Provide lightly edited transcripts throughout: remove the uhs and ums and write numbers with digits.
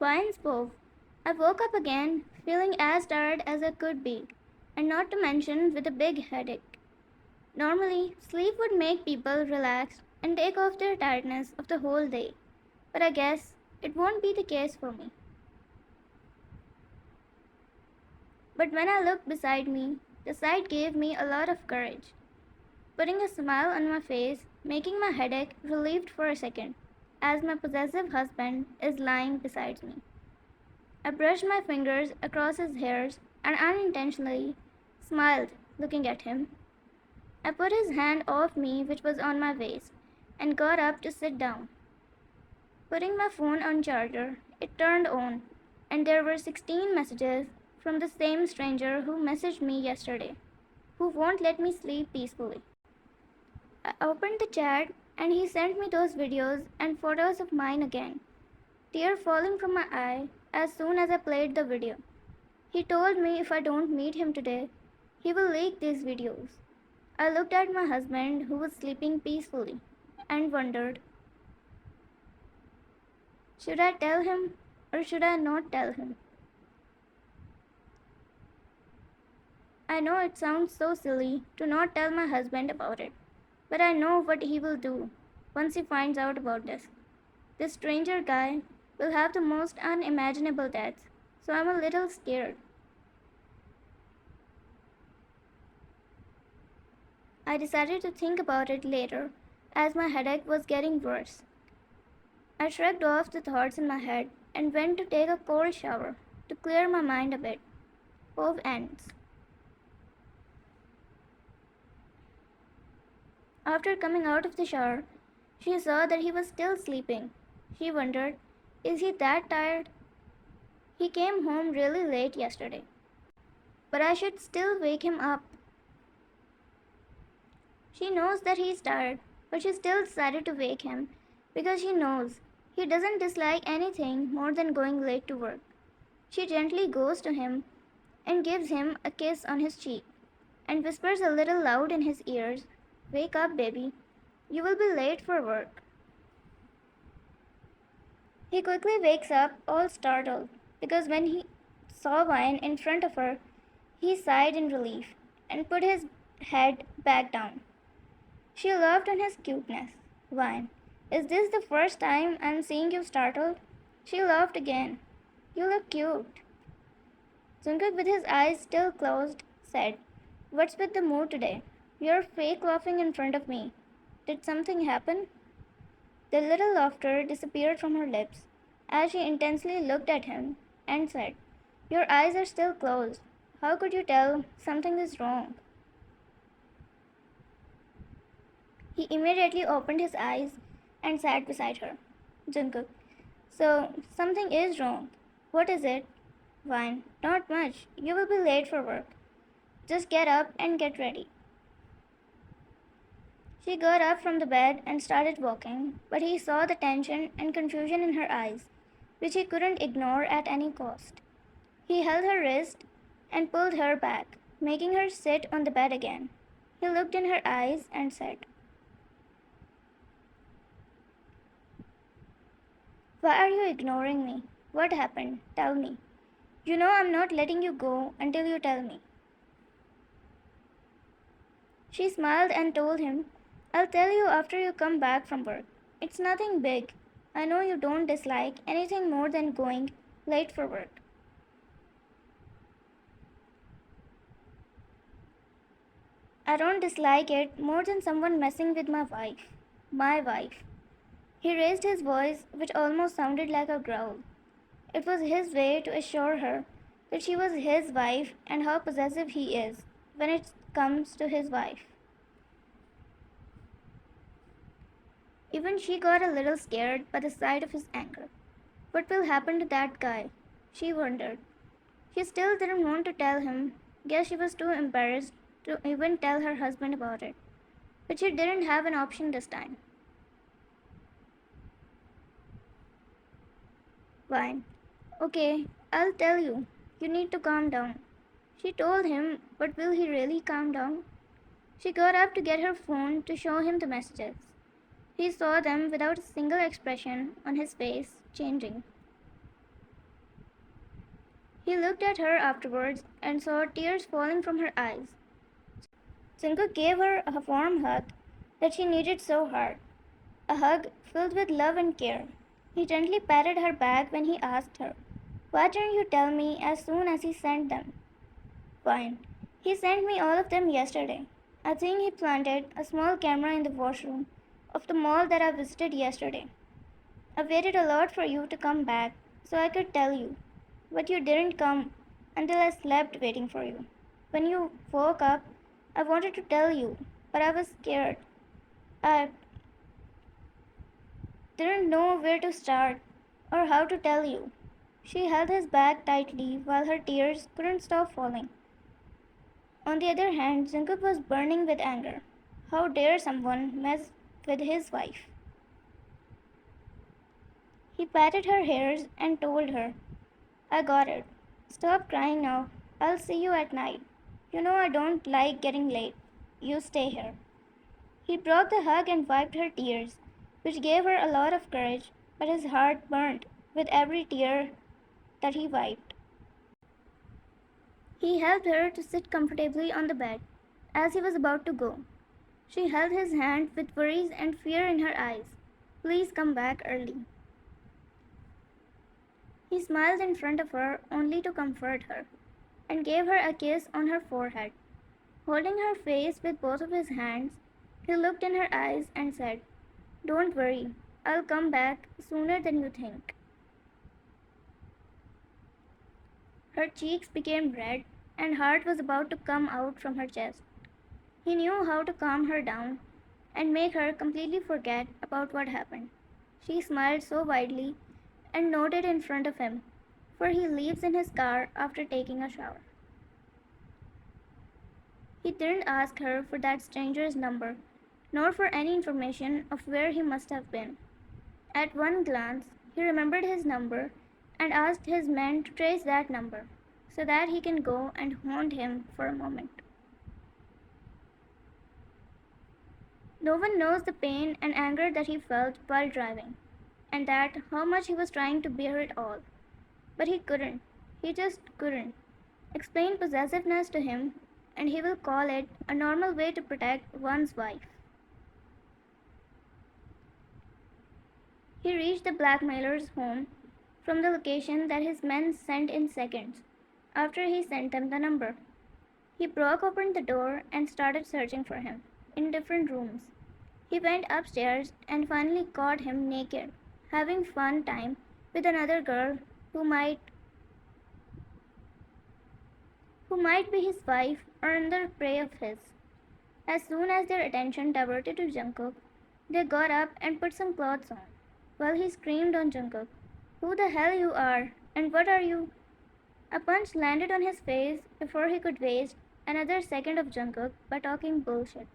Wine spoke. I woke up again, feeling as tired as I could be, and not to mention with a big headache. Normally, sleep would make people relax and take off their tiredness of the whole day, but I guess it won't be the case for me. But when I looked beside me, the sight gave me a lot of courage, putting a smile on my face, making my headache relieved for a second, as my possessive husband is lying beside me. I brushed my fingers across his hairs and unintentionally smiled, looking at him. I put his hand off me, which was on my waist, and got up to sit down. Putting my phone on charger, it turned on, and there were 16 messages from the same stranger who messaged me yesterday, who won't let me sleep peacefully. I opened the chat, and he sent me those videos and photos of mine again, tear falling from my eye as soon as I played the video. He told me if I don't meet him today, he will leak these videos. I looked at my husband, who was sleeping peacefully, and wondered, should I tell him or should I not tell him? I know it sounds so silly to not tell my husband about it, but I know what he will do once he finds out about this. This stranger guy will have the most unimaginable deaths, so I'm a little scared. I decided to think about it later as my headache was getting worse. I shrugged off the thoughts in my head and went to take a cold shower to clear my mind a bit. Both ends. After coming out of the shower, she saw that he was still sleeping. She wondered, is he that tired? He came home really late yesterday, but I should still wake him up. She knows that he is tired, but she still decided to wake him because she knows he doesn't dislike anything more than going late to work. She gently goes to him and gives him a kiss on his cheek and whispers a little loud in his ears, wake up, baby. You will be late for work. He quickly wakes up, all startled, because when he saw Wine in front of her, he sighed in relief and put his head back down. She laughed on his cuteness. Wine, is this the first time I'm seeing you startled? She laughed again. You look cute. Jungkook, with his eyes still closed, said, what's with the mood today? You're fake laughing in front of me. Did something happen? The little laughter disappeared from her lips as she intensely looked at him and said, your eyes are still closed. How could you tell something is wrong? He immediately opened his eyes and sat beside her. Jungkook, so something is wrong. What is it? Wine, not much. You will be late for work. Just get up and get ready. She got up from the bed and started walking, but he saw the tension and confusion in her eyes, which he couldn't ignore at any cost. He held her wrist and pulled her back, making her sit on the bed again. He looked in her eyes and said, why are you ignoring me? What happened? Tell me. You know I'm not letting you go until you tell me. She smiled and told him, I'll tell you after you come back from work. It's nothing big. I know you don't dislike anything more than going late for work. I don't dislike it more than someone messing with my wife. My wife. He raised his voice, which almost sounded like a growl. It was his way to assure her that she was his wife and how possessive he is when it comes to his wife. Even she got a little scared by the sight of his anger. What will happen to that guy? She wondered. She still didn't want to tell him. Guess she was too embarrassed to even tell her husband about it. But she didn't have an option this time. Fine. Okay, I'll tell you. You need to calm down. She told him, but will he really calm down? She got up to get her phone to show him the messages. He saw them without a single expression on his face changing. He looked at her afterwards and saw tears falling from her eyes. Jungkook gave her a warm hug that she needed so hard, a hug filled with love and care. He gently patted her back when he asked her, "Why didn't you tell me as soon as he sent them?" "Fine. He sent me all of them yesterday. I think he planted a small camera in the washroom of the mall that I visited yesterday. I waited a lot for you to come back so I could tell you, but you didn't come until I slept waiting for you. When you woke up, I wanted to tell you, but I was scared. I didn't know where to start or how to tell you." She held his back tightly while her tears couldn't stop falling. On the other hand, Jungkook was burning with anger. How dare someone mess with his wife? He patted her hairs and told her, "I got it. Stop crying now. I'll see you at night. You know I don't like getting late. You stay here." He broke the hug and wiped her tears, which gave her a lot of courage, but his heart burned with every tear that he wiped. He helped her to sit comfortably on the bed as he was about to go. She held his hand with worries and fear in her eyes. "Please come back early." He smiled in front of her only to comfort her and gave her a kiss on her forehead. Holding her face with both of his hands, he looked in her eyes and said, "Don't worry, I'll come back sooner than you think." Her cheeks became red and heart was about to come out from her chest. He knew how to calm her down and make her completely forget about what happened. She smiled so widely and nodded in front of him, for he leaves in his car after taking a shower. He didn't ask her for that stranger's number, nor for any information of where he must have been. At one glance, he remembered his number and asked his men to trace that number so that he can go and haunt him for a moment. No one knows the pain and anger that he felt while driving, and that how much he was trying to bear it all. But he couldn't. He just couldn't. Explain possessiveness to him, and he will call it a normal way to protect one's wife. He reached the blackmailer's home from the location that his men sent in seconds after he sent them the number. He broke open the door and started searching for him in different rooms. He went upstairs and finally caught him naked, having fun time with another girl who might be his wife or another prey of his. As soon as their attention diverted to Jungkook, they got up and put some clothes on, while he screamed on Jungkook, "Who the hell you are? And what are you?" A punch landed on his face before he could waste another second of Jungkook by talking bullshit.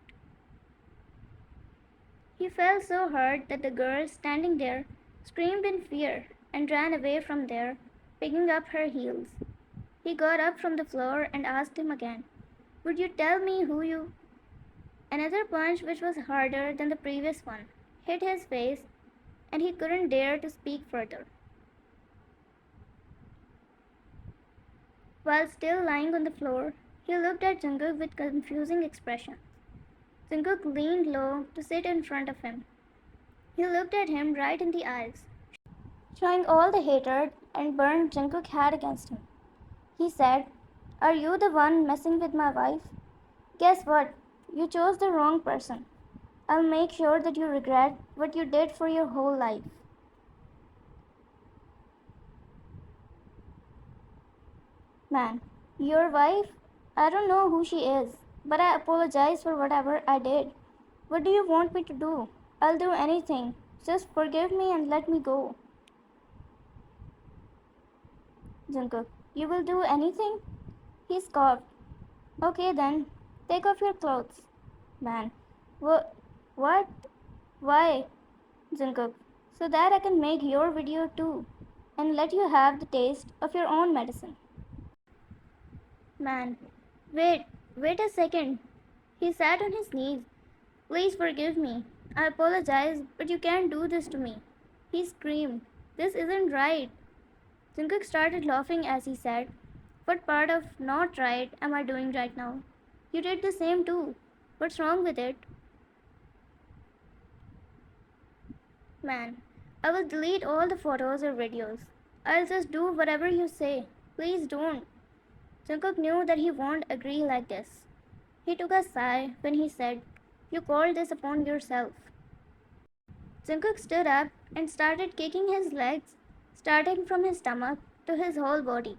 He fell so hard that the girl standing there screamed in fear and ran away from there, picking up her heels. He got up from the floor and asked him again, "Would you tell me who you—" Another punch, which was harder than the previous one, hit his face, and he couldn't dare to speak further. While still lying on the floor, he looked at Jungkook with confusing expressions. Jungkook leaned low to sit in front of him. He looked at him right in the eyes, showing all the hatred and burn Jungkook had against him. He said, "Are you the one messing with my wife? Guess what? You chose the wrong person. I'll make sure that you regret what you did for your whole life." "Man, your wife? I don't know who she is, but I apologize for whatever I did. What do you want me to do? I'll do anything. Just forgive me and let me go." Jungkook, "You will do anything?" He scoffed. "Okay then, take off your clothes." "Man, what? What? Why?" Jungkook, "So that I can make your video too, and let you have the taste of your own medicine." "Man, wait a second." He sat on his knees. "Please forgive me. I apologize, but you can't do this to me." He screamed, "This isn't right." Jungkook started laughing as he said, "What part of not right am I doing right now? You did the same too. What's wrong with it?" "Man, I will delete all the photos or videos. I'll just do whatever you say. Please don't." Jungkook knew that he won't agree like this. He took a sigh when he said, "You called this upon yourself." Jungkook stood up and started kicking his legs, starting from his stomach to his whole body.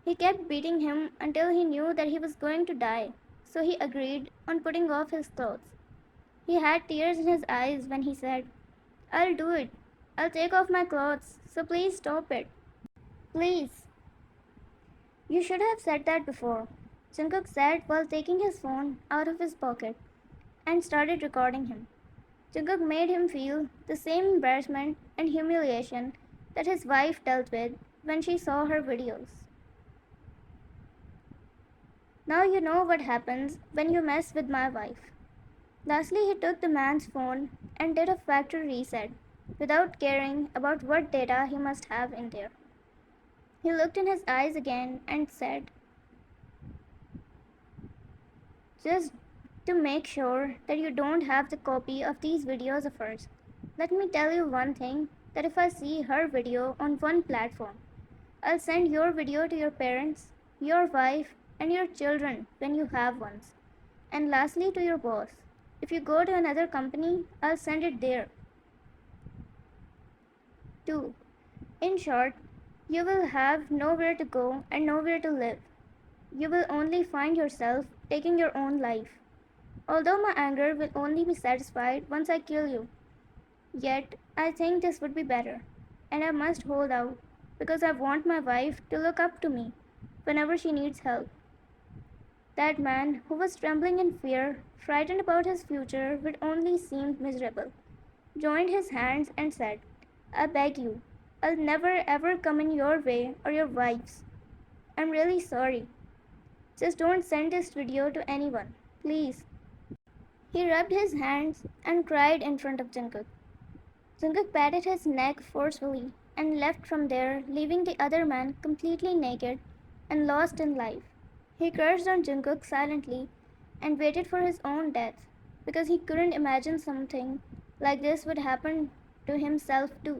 He kept beating him until he knew that he was going to die, so he agreed on putting off his clothes. He had tears in his eyes when he said, "I'll do it. I'll take off my clothes, so please stop it. Please." "You should have said that before," Jungkook said while taking his phone out of his pocket and started recording him. Jungkook made him feel the same embarrassment and humiliation that his wife dealt with when she saw her videos. "Now you know what happens when you mess with my wife." Lastly, he took the man's phone and did a factory reset without caring about what data he must have in there. He looked in his eyes again and said, "Just to make sure that you don't have the copy of these videos of hers, let me tell you one thing, that if I see her video on one platform, I'll send your video to your parents, your wife, and your children when you have ones. And lastly, to your boss. If you go to another company, I'll send it there too. In short, you will have nowhere to go and nowhere to live. You will only find yourself taking your own life. Although my anger will only be satisfied once I kill you. Yet, I think this would be better. And I must hold out because I want my wife to look up to me whenever she needs help." That man, who was trembling in fear, frightened about his future, but only seemed miserable, joined his hands and said, "I beg you, I'll never ever come in your way or your wife's. I'm really sorry. Just don't send this video to anyone, please." He rubbed his hands and cried in front of Jungkook. Jungkook patted his neck forcefully and left from there, leaving the other man completely naked and lost in life. He cursed on Jungkook silently and waited for his own death because he couldn't imagine something like this would happen to himself too.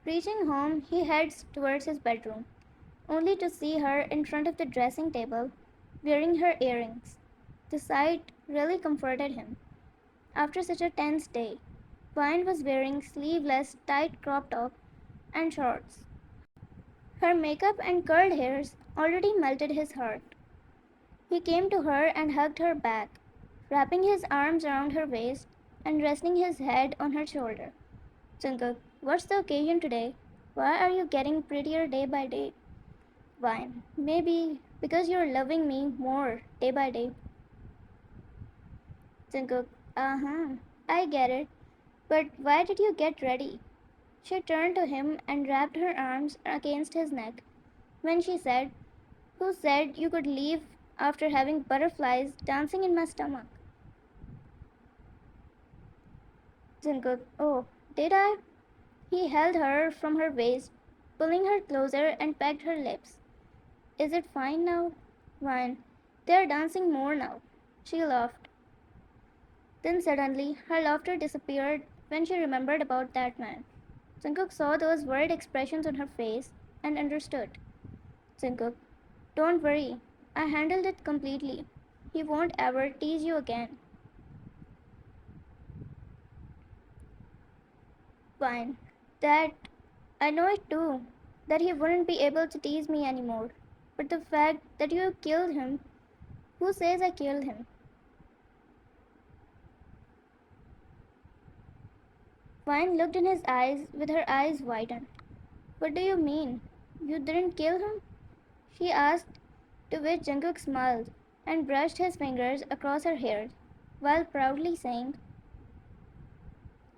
Reaching home, he heads towards his bedroom, only to see her in front of the dressing table, wearing her earrings. The sight really comforted him. After such a tense day, Vine was wearing sleeveless, tight crop top and shorts. Her makeup and curled hairs already melted his heart. He came to her and hugged her back, wrapping his arms around her waist and resting his head on her shoulder. "Jungkook, what's the occasion today? Why are you getting prettier day by day?" "Vine, maybe because you're loving me more day by day." Jungkook, "Uh-huh, I get it. But why did you get ready?" She turned to him and wrapped her arms against his neck. When she said, "Who said you could leave after having butterflies dancing in my stomach?" Jungkook, "Oh, did I?" He held her from her waist, pulling her closer and pecked her lips. "Is it fine now?" "Fine. They're dancing more now." She laughed. Then suddenly, her laughter disappeared when she remembered about that man. Jungkook saw those worried expressions on her face and understood. "Jungkook, don't worry. I handled it completely. He won't ever tease you again." "Fine. That I know it too. That he wouldn't be able to tease me anymore. But the fact that you killed him, who says I killed him?" Vine looked in his eyes with her eyes widened. "What do you mean? You didn't kill him?" she asked, to which Jungkook smiled and brushed his fingers across her hair, while proudly saying,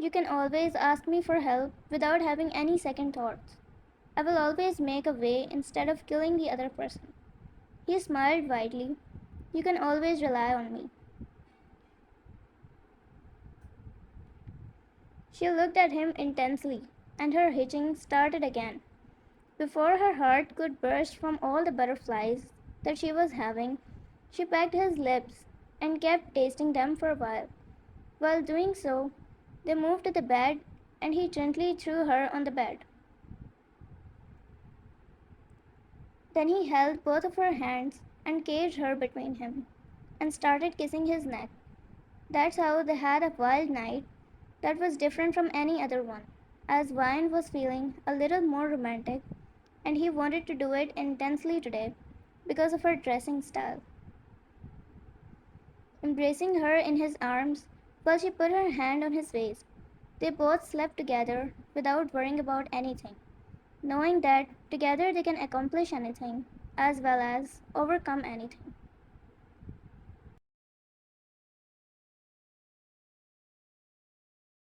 "You can always ask me for help without having any second thoughts. I will always make a way instead of killing the other person." He smiled widely. "You can always rely on me." She looked at him intensely. and her hitching started again. Before her heart could burst from all the butterflies that she was having, she pecked his lips and kept tasting them for a while. While doing so, they moved to the bed and he gently threw her on the bed. Then he held both of her hands and caged her between him and started kissing his neck. That's how they had a wild night that was different from any other one, as Wine was feeling a little more romantic and he wanted to do it intensely today because of her dressing style. Embracing her in his arms while she put her hand on his waist, they both slept together without worrying about anything, knowing that together they can accomplish anything as well as overcome anything.